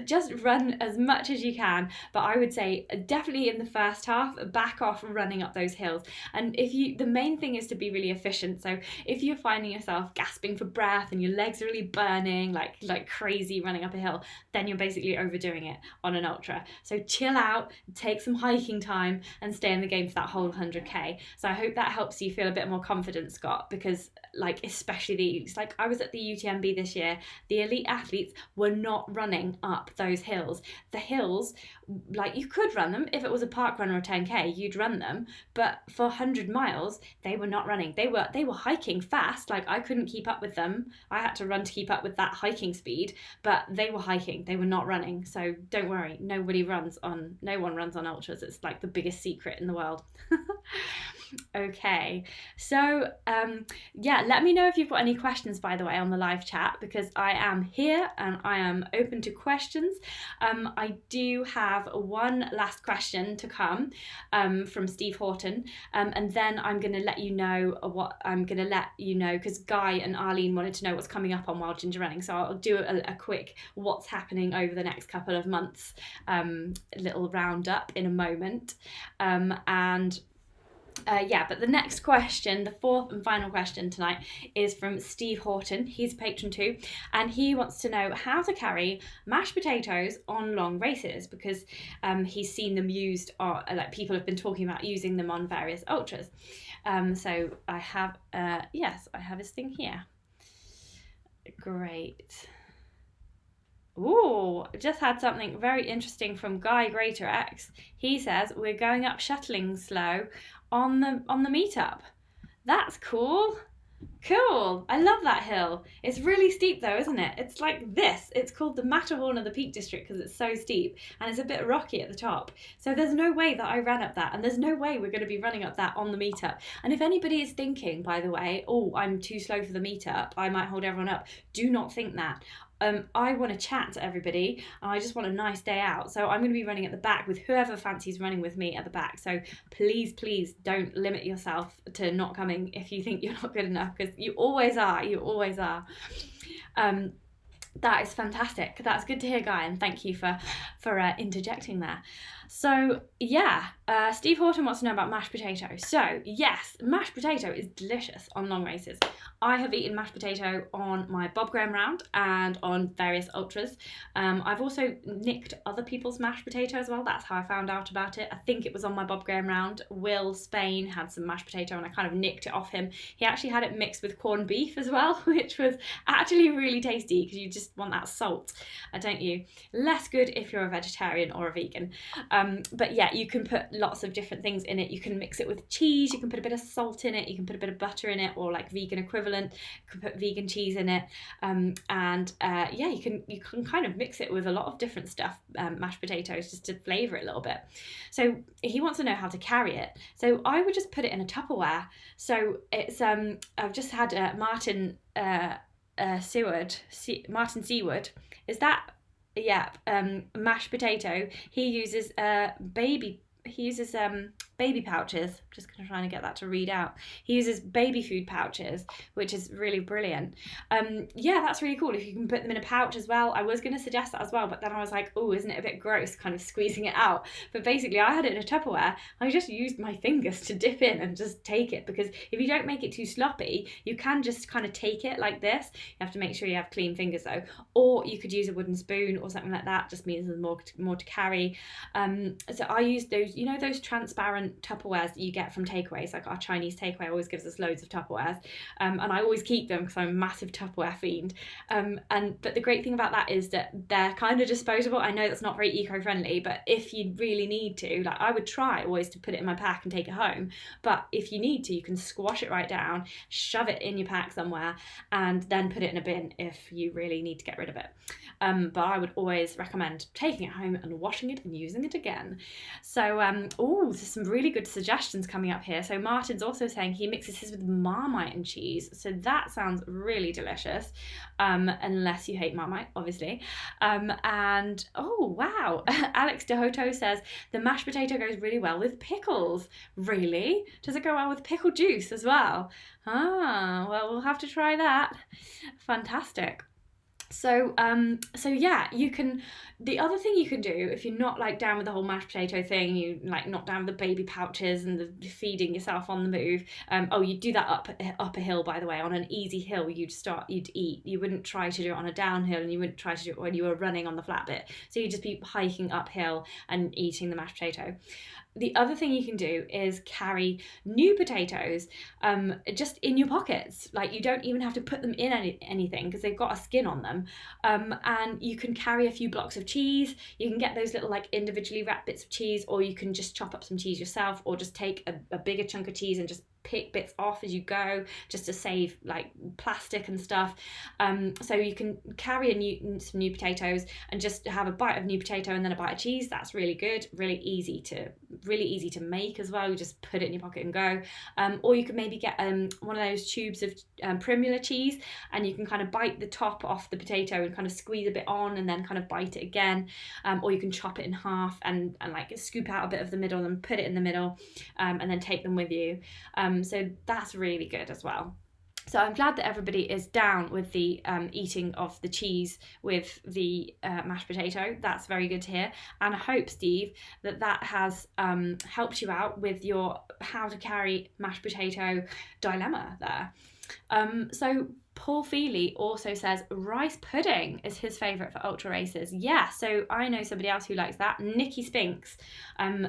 [SPEAKER 1] just run as much as you can. But I would say definitely in the first half, back off running up those hills. And the main thing is to be really efficient. So if you're finding yourself gasping for breath and your legs are really burning like crazy running up a hill, then you're basically overdoing it on an ultra. So chill out, take some hiking time, and stay in the game for that whole 100k. So I hope that helps you feel a bit more confident, Scott, because especially I was at the UTMB this year, the elite athletes were not running up those hills. The hills, you could run them if it was a park run or a 10k, you'd run them, but for 100 miles they were not running. They were hiking fast. I couldn't keep up with them. I had to run to keep up with that hiking speed, but they were hiking, they were not running. So don't worry, no one runs on ultras. It's like the biggest secret in the world. Okay, so let me know if you've got any questions, by the way, on the live chat, because I am here and I am open to questions. I do have one last question to come from Steve Houghton, and then I'm going to let you know because Guy and Arlene wanted to know what's coming up on Wild Ginger Running, so I'll do a quick what's happening over the next couple of months little roundup in a moment, but the next question, the fourth and final question tonight, is from Steve Houghton. He's a patron too, and he wants to know how to carry mashed potatoes on long races, because he's seen them used, people have been talking about using them on various ultras. So I have, I have his thing here. Great. Ooh, just had something very interesting from Guy Greater X. He says we're going up shuttling slow on the meetup. That's cool. Cool. I love that hill. It's really steep though, isn't it? It's like this. It's called the Matterhorn of the Peak District because it's so steep and it's a bit rocky at the top. So there's no way that I ran up that, and there's no way we're going to be running up that on the meetup. And if anybody is thinking, by the way, oh, I'm too slow for the meetup, I might hold everyone up, do not think that. I want to chat to everybody and I just want a nice day out, so I'm going to be running at the back with whoever fancies running with me at the back. So please don't limit yourself to not coming if you think you're not good enough, because you always are. That is fantastic. That's good to hear, Guy, and thank you for interjecting there. So yeah, Steve Houghton wants to know about mashed potato. So yes, mashed potato is delicious on long races. I have eaten mashed potato on my Bob Graham round and on various ultras. I've also nicked other people's mashed potato as well. That's how I found out about it. I think it was on my Bob Graham round. Will Spain had some mashed potato and I kind of nicked it off him. He actually had it mixed with corned beef as well, which was actually really tasty because you just want that salt, don't you? Less good if you're a vegetarian or a vegan. But yeah, you can put lots of different things in it. You can mix it with cheese, you can put a bit of salt in it, you can put a bit of butter in it, or like vegan equivalent, you can put vegan cheese in it. Yeah, you can kind of mix it with a lot of different stuff, mashed potatoes, just to flavour it a little bit. So he wants to know how to carry it. So I would just put it in a Tupperware. So it's I've just had Martin Seward. Is that? Yeah, mashed potato. He uses baby pouches. Just gonna try and get that to read out. He uses baby food pouches, which is really brilliant. Yeah, that's really cool if you can put them in a pouch as well. I was gonna suggest that as well, but then I was like, oh, isn't it a bit gross kind of squeezing it out? But basically I had it in a Tupperware. I just used my fingers to dip in and just take it, because if you don't make it too sloppy, you can just kind of take it like this. You have to make sure you have clean fingers though, or you could use a wooden spoon or something like that. Just means there's more to carry. So I use those, you know, those transparent Tupperwares that you get from takeaways, like our Chinese takeaway always gives us loads of Tupperwares, and I always keep them because I'm a massive Tupperware fiend. But the great thing about that is that they're kind of disposable. I know that's not very eco-friendly, but if you really need to, like I would try always to put it in my pack and take it home, but if you need to, you can squash it right down, shove it in your pack somewhere, and then put it in a bin if you really need to get rid of it. But I would always recommend taking it home and washing it and using it again. So there's some really good suggestions coming up here. So Martin's also saying he mixes his with Marmite and cheese, so that sounds really delicious, unless you hate Marmite, obviously. And oh wow, Alex Dehoto says the mashed potato goes really well with pickles. Really? Does it go well with pickle juice as well? Well, we'll have to try that. Fantastic. So yeah, you can, the other thing you can do if you're not like down with the whole mashed potato thing, you like not down with the baby pouches and the feeding yourself on the move, you do that up a hill, by the way. On an easy hill you'd eat. You wouldn't try to do it on a downhill, and you wouldn't try to do it when you were running on the flat bit, so you'd just be hiking uphill and eating the mashed potato. The other thing you can do is carry new potatoes just in your pockets. Like you don't even have to put them in anything because they've got a skin on them. And you can carry a few blocks of cheese. You can get those little like individually wrapped bits of cheese, or you can just chop up some cheese yourself, or just take a bigger chunk of cheese and just pick bits off as you go, just to save like plastic and stuff. So you can carry some new potatoes and just have a bite of new potato and then a bite of cheese. That's really good, really easy to make as well. You just put it in your pocket and go. Or you could maybe get one of those tubes of Primula cheese, and you can kind of bite the top off the potato and kind of squeeze a bit on and then kind of bite it again. Or you can chop it in half and like scoop out a bit of the middle and put it in the middle, and then take them with you. So that's really good as well. So I'm glad that everybody is down with the eating of the cheese with the mashed potato. That's very good to hear. And I hope, Steve, that has helped you out with your how to carry mashed potato dilemma there. So Paul Feely also says rice pudding is his favourite for ultra races. Yeah, so I know somebody else who likes that. Nikki Spinks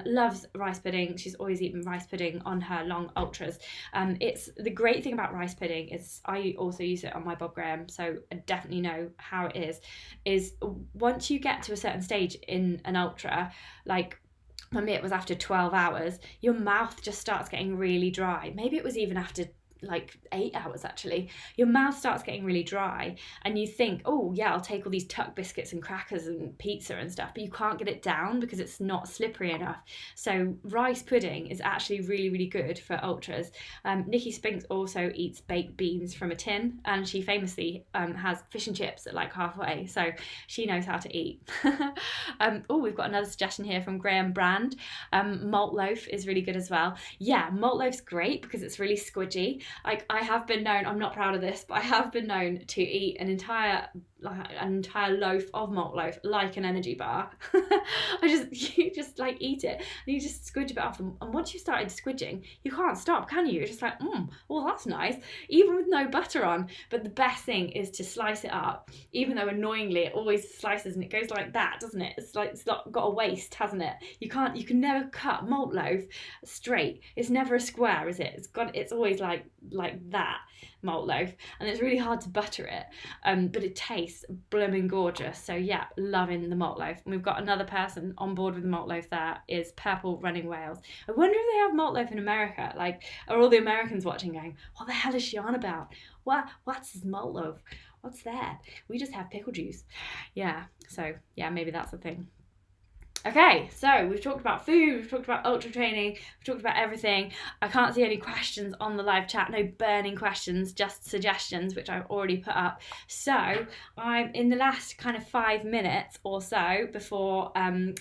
[SPEAKER 1] loves rice pudding. She's always eaten rice pudding on her long ultras. It's the great thing about rice pudding is I also use it on my Bob Graham, so I definitely know how it is once you get to a certain stage in an ultra, like for me it was after 12 hours, your mouth just starts getting really dry. Maybe it was even after like 8 hours actually. Your mouth starts getting really dry and you think, oh yeah, I'll take all these tuck biscuits and crackers and pizza and stuff, but you can't get it down because it's not slippery enough. So rice pudding is actually really, really good for ultras. Nikki Spinks also eats baked beans from a tin, and she famously has fish and chips at like halfway, so she knows how to eat. We've got another suggestion here from Graham Brand. Malt loaf is really good as well. Yeah, malt loaf's great because it's really squidgy. Like I have been known, I'm not proud of this, but I have been known to eat an entire loaf of malt loaf like an energy bar. You just like eat it and you just squidge a bit off, and once you started squidging, you can't stop, can you? You're just like, well that's nice, even with no butter on. But the best thing is to slice it up, even though annoyingly it always slices and it goes like that, doesn't it? It's like it's got a waist, hasn't it? You can never cut malt loaf straight. It's never a square, is it? It's always like that, malt loaf, and it's really hard to butter it, but it tastes blooming gorgeous. So yeah, loving the malt loaf. And we've got another person on board with the malt loaf. There is Purple Running Wales. I wonder if they have malt loaf in America. Like, are all the Americans watching going, what the hell is she on about? What's this malt loaf? What's that? We just have pickle juice. Yeah, so yeah, maybe that's the thing. Okay, so we've talked about food, we've talked about ultra training, we've talked about everything. I can't see any questions on the live chat, no burning questions, just suggestions, which I've already put up. So I'm in the last kind of 5 minutes or so before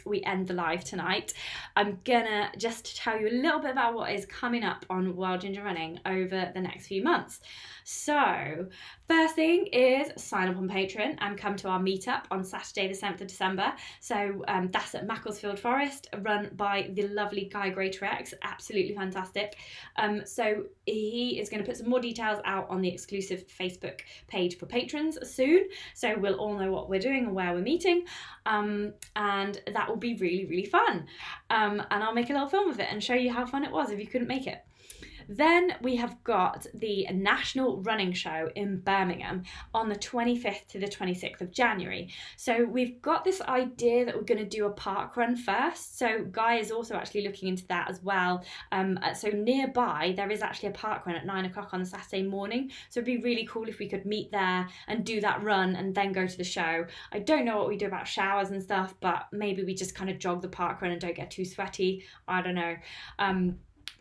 [SPEAKER 1] we end the live tonight. I'm gonna just tell you a little bit about what is coming up on Wild Ginger Running over the next few months. So first thing is sign up on Patreon and come to our meetup on Saturday the 7th of December. So that's at Macclesfield Forest, run by the lovely Guy Greatorex. Absolutely fantastic. So he is going to put some more details out on the exclusive Facebook page for patrons soon. So we'll all know what we're doing and where we're meeting. And that will be really, really fun. And I'll make a little film of it and show you how fun it was if you couldn't make it. Then we have got the National Running Show in Birmingham on the 25th to the 26th of January. So we've got this idea that we're going to do a park run first. So Guy is also actually looking into that as well. So nearby there is actually a park run at 9 o'clock on Saturday morning. So it'd be really cool if we could meet there and do that run and then go to the show. I don't know what we do about showers and stuff, but maybe we just kind of jog the park run and don't get too sweaty. I don't know.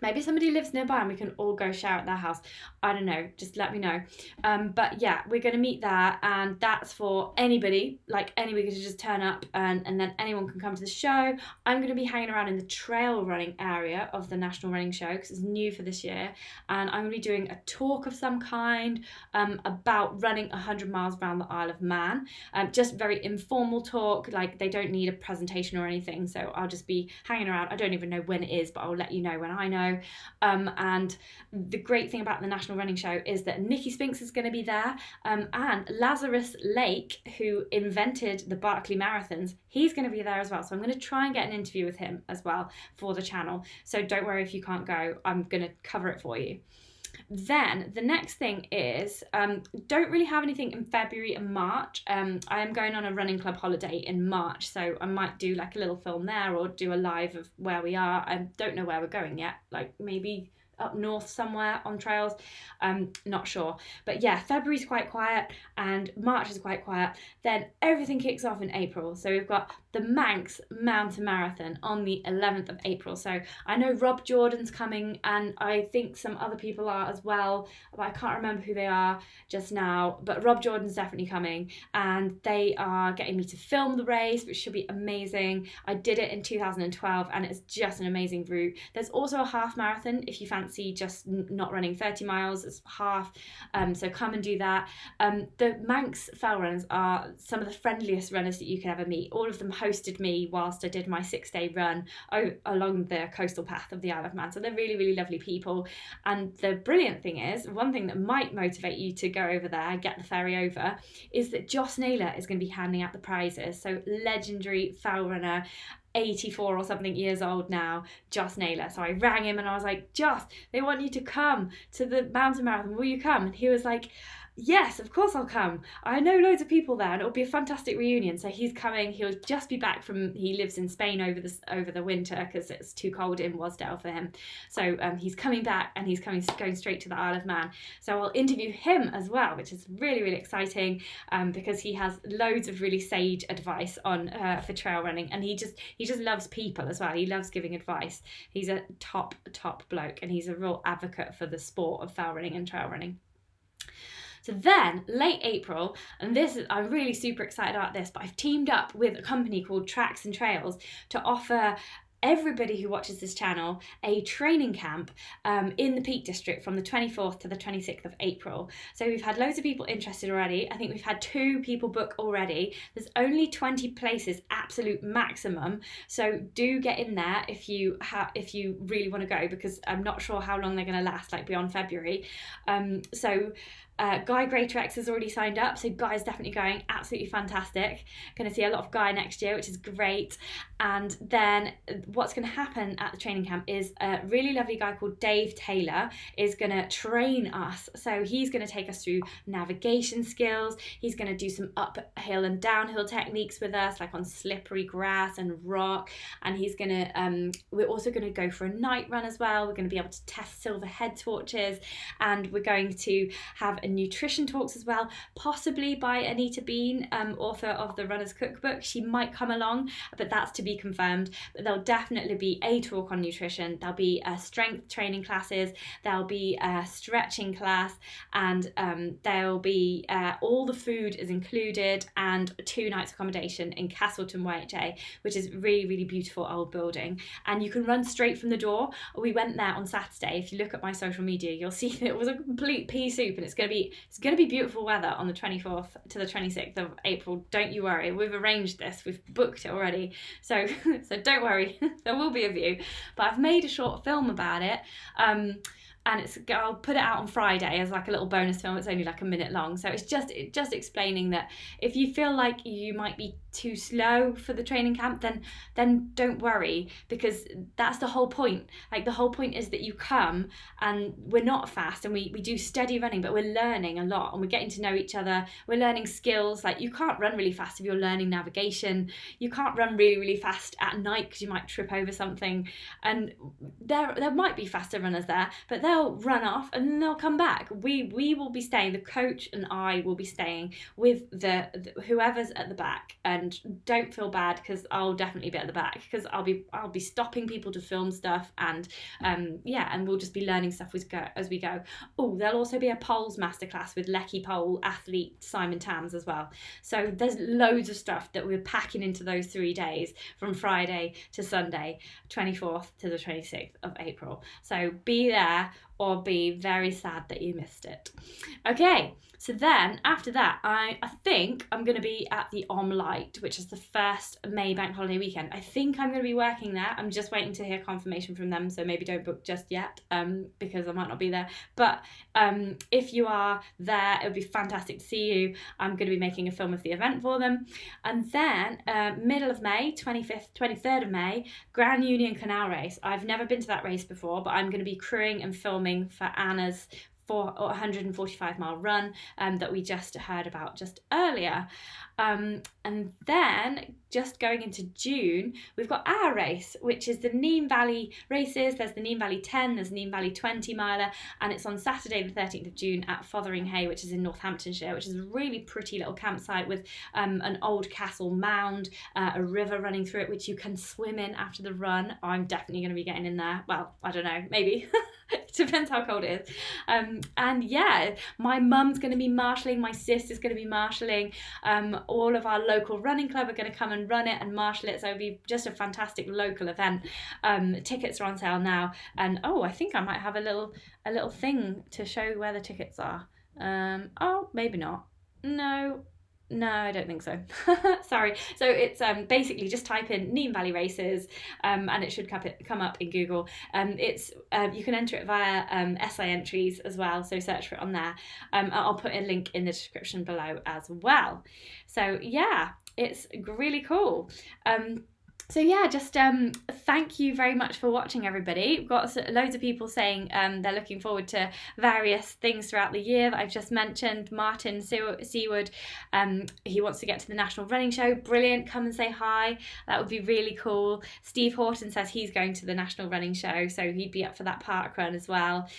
[SPEAKER 1] Maybe somebody lives nearby and we can all go shower at their house. I don't know, just let me know. But yeah, we're going to meet there, and that's for anybody, like anybody to just turn up and then anyone can come to the show. I'm going to be hanging around in the trail running area of the National Running Show because it's new for this year, and I'm going to be doing a talk of some kind about running 100 miles around the Isle of Man. Just very informal talk, like they don't need a presentation or anything, so I'll just be hanging around. I don't even know when it is, but I'll let you know when I know. And the great thing about the National Running Show is that Nikki Spinks is going to be there, and Lazarus Lake, who invented the Barkley Marathons, he's going to be there as well. So I'm going to try and get an interview with him as well for the channel. So don't worry if you can't go, I'm going to cover it for you. Then the next thing is, don't really have anything in February and March. I am going on a running club holiday in March, so I might do like a little film there or do a live of where we are. I don't know where we're going yet, like maybe up north somewhere on trails, not sure. But yeah, February's quite quiet and March is quite quiet. Then everything kicks off in April. So we've got the Manx Mountain Marathon on the 11th of April. So I know Rob Jordan's coming, and I think some other people are as well, but I can't remember who they are just now. But Rob Jordan's definitely coming, and they are getting me to film the race, which should be amazing. I did it in 2012 and it's just an amazing route. There's also a half marathon if you fancy just not running 30 miles, it's half, so come and do that. The Manx fell runners are some of the friendliest runners that you can ever meet. All of them hosted me whilst I did my 6-day run along the coastal path of the Isle of Man. So they're really, really lovely people. And the brilliant thing is, one thing that might motivate you to go over there, get the ferry over, is that Joss Naylor is going to be handing out the prizes. So legendary fell runner, 84 or something years old now, Joss Naylor. So I rang him and I was like, Joss, they want you to come to the mountain marathon. Will you come? And he was like, yes, of course I'll come. I know loads of people there and it'll be a fantastic reunion. So he's coming. He'll just be back he lives in Spain over the winter because it's too cold in Wasdale for him. So he's coming back and he's going straight to the Isle of Man. So I'll interview him as well, which is really, really exciting because he has loads of really sage advice on for trail running, and he just loves people as well. He loves giving advice. He's a top bloke, and he's a real advocate for the sport of fell running and trail running. So then, late April, and I'm really super excited about this, but I've teamed up with a company called Tracks and Trails to offer everybody who watches this channel a training camp in the Peak District from the 24th to the 26th of April. So we've had loads of people interested already. I think we've had 2 people book already. There's only 20 places, absolute maximum. So do get in there if you really want to go, because I'm not sure how long they're going to last, like beyond February. Guy Greatrex has already signed up, so Guy's definitely going, absolutely fantastic. Going to see a lot of Guy next year, which is great. And then what's going to happen at the training camp is a really lovely guy called Dave Taylor is going to train us. So he's going to take us through navigation skills. He's going to do some uphill and downhill techniques with us, like on slippery grass and rock. And he's going to, we're also going to go for a night run as well. We're going to be able to test silver head torches, and we're going to have nutrition talks as well, possibly by Anita Bean, author of the Runner's Cookbook. She might come along, but that's to be confirmed. But there'll definitely be a talk on nutrition. There'll be strength training classes, there'll be a stretching class, and there'll be all the food is included, and 2 nights accommodation in Castleton YHA, which is really, really beautiful old building. And you can run straight from the door. We went there on Saturday. If you look at my social media, you'll see that it was a complete pea soup, and it's going to be beautiful weather on the 24th to the 26th of April. Don't you worry. We've arranged this. We've booked it already. So don't worry. There will be a view. But I've made a short film about it. And I'll put it out on Friday as like a little bonus film. It's only like a minute long. So it's just explaining that if you feel like you might be too slow for the training camp, then don't worry, because that's the whole point. Like, the whole point is that you come and we're not fast, and we do steady running, but we're learning a lot and we're getting to know each other. We're learning skills. Like, you can't run really fast if you're learning navigation. You can't run really, really fast at night because you might trip over something. And there might be faster runners there, but they'll run off and then they'll come back. We will be staying, the coach and I will be staying with the whoever's at the back. And don't feel bad, because I'll definitely be at the back, because I'll be stopping people to film stuff, and and we'll just be learning stuff as we go. Oh, there'll also be a poles masterclass with Lecky pole athlete Simon Tams as well. So there's loads of stuff that we're packing into those 3 days, from Friday to Sunday, 24th to the 26th of April. So be there or be very sad that you missed it. Okay, so then after that, I think I'm going to be at the Light, which is the first May bank holiday weekend. I think I'm going to be working there. I'm just waiting to hear confirmation from them, so maybe don't book just yet, because I might not be there. But if you are there, it would be fantastic to see you. I'm going to be making a film of the event for them. And then middle of May, 25th, 23rd of May, Grand Union Canal Race. I've never been to that race before, but I'm going to be crewing and filming for Anna's 145-mile run that we just heard about just earlier. And then just going into June, we've got our race, which is the Neem Valley races. There's the Neem Valley 10, there's Neem Valley 20 miler, and it's on Saturday the 13th of June at Fotheringhayes, which is in Northamptonshire, which is a really pretty little campsite with an old castle mound, a river running through it, which you can swim in after the run. I'm definitely going to be getting in there. Well, I don't know, maybe. It depends how cold it is. And yeah, my mum's going to be marshalling, my sister's going to be marshalling, all of our local running club are going to come and run it and marshal it, so it'll be just a fantastic local event. Tickets are on sale now, and I think I might have a little thing to show where the tickets are. Oh, maybe not. No, No, I don't think so. Sorry. So it's basically just type in Neem Valley Races, and it should come up in Google. It's you can enter it via essay entries as well, so search for it on there. I'll put a link in the description below as well. So yeah, it's really cool. So yeah, just thank you very much for watching, everybody. We've got loads of people saying they're looking forward to various things throughout the year that I've just mentioned. Martin Seaward, he wants to get to the National Running Show. Brilliant, come and say hi. That would be really cool. Steve Houghton says he's going to the National Running Show, so he'd be up for that park run as well.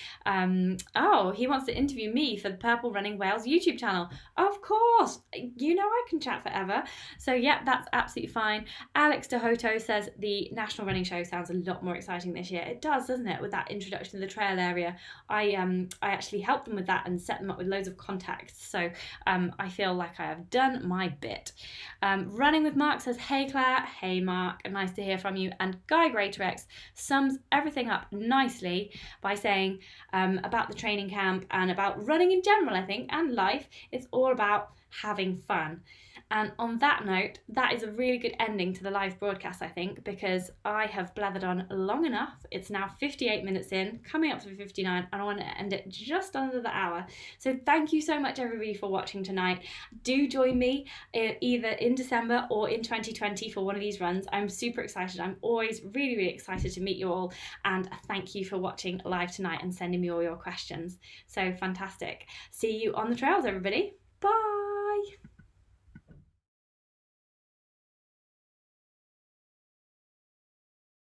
[SPEAKER 1] Oh, he wants to interview me for the Purple Running Wales YouTube channel. Of course, you know I can chat forever. So yeah, that's absolutely fine. Alex DeHoto says the National Running Show sounds a lot more exciting this year. It does, doesn't it? With that introduction to the trail area, I actually helped them with that and set them up with loads of contacts. So I feel like I have done my bit. Running with Mark says, hey Claire, hey Mark, nice to hear from you. And Guy Greatorex sums everything up nicely by saying about the training camp and about running in general, I think, and life. It's all about having fun. And on that note, that is a really good ending to the live broadcast, I think, because I have blathered on long enough. It's now 58 minutes in, coming up to 59, and I want to end it just under the hour. So thank you so much, everybody, for watching tonight. Do join me either in December or in 2020 for one of these runs. I'm super excited. I'm always really, really excited to meet you all. And thank you for watching live tonight and sending me all your questions. So fantastic. See you on the trails, everybody. Bye.